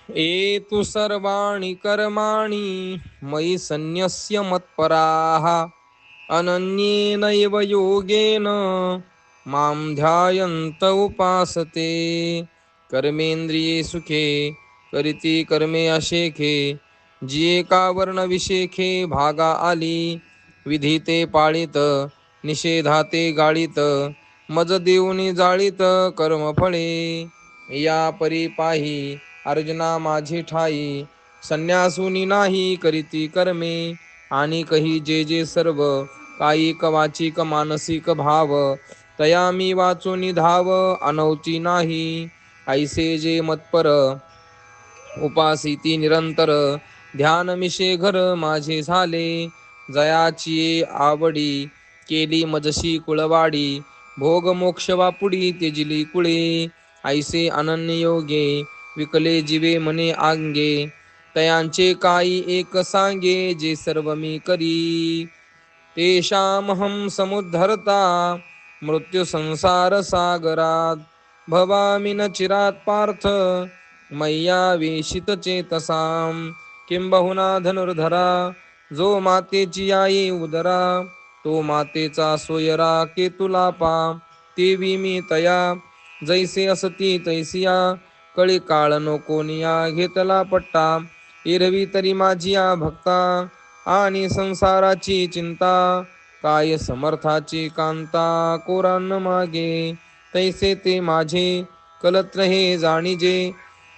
एतु सर्वाणि कर्माणि मयि सन्न्यस्य मत्पराः अनन्येनैव योगेन मां ध्यायन्त उपासते. कर्मेंद्रिये सुखे करीती कर्मे अशेखे, जी एका वर्ण विशेखे भागा आली. विधिते पाळीत निषेधाते गाळीत, मज देऊनी जाळीत कर्मफळे. या परी पाही अर्जुना माझी ठाई, संन्यासुनी नाही करीती कर्मे. आणि कही जे जे सर्व कायिक वाचिक मानसिक भाव, तया मी वाचूनी धाव अनौची नाही. ऐसे जे मतपर उपासिती निरंतर, ध्यान मिशे घर माझे झाले. जयाची आवडी केली मजशी कुळवाडी, भोग मोक्ष वापुडी तेजिली कुळे. ऐसे अनन्य योगे विकले जीवे मने आंगे, तयांचे काही एक सांगे जे सर्व मी करी. तेषामहं समुद्धरता मृत्यू संसार सागरात, भवामि न चिरात पार्थ मय्या वेशित चेतसां. किंबहुना धनुर्धरा जो मातेची आई उदरा, तो मातेचा सोयरा केतुलापा. तेवी मी तया जैसे असती तैसिया, कळी काळ नकोनिया घेतला पट्टा. एरवी तरी माझिया भक्ता आणि संसाराची चिंता, काय समर्थाची कांता कोरान मागे. तैसे ते माझे कलत्र हे जाणीजे,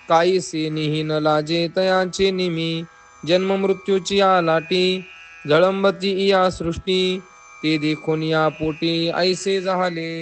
काहीसे निही न लाजे तयाचे निमी. जन्म मृत्यूची या लाटी जळंबती या सृष्टी, ते देखून या पोटी ऐसे झाले.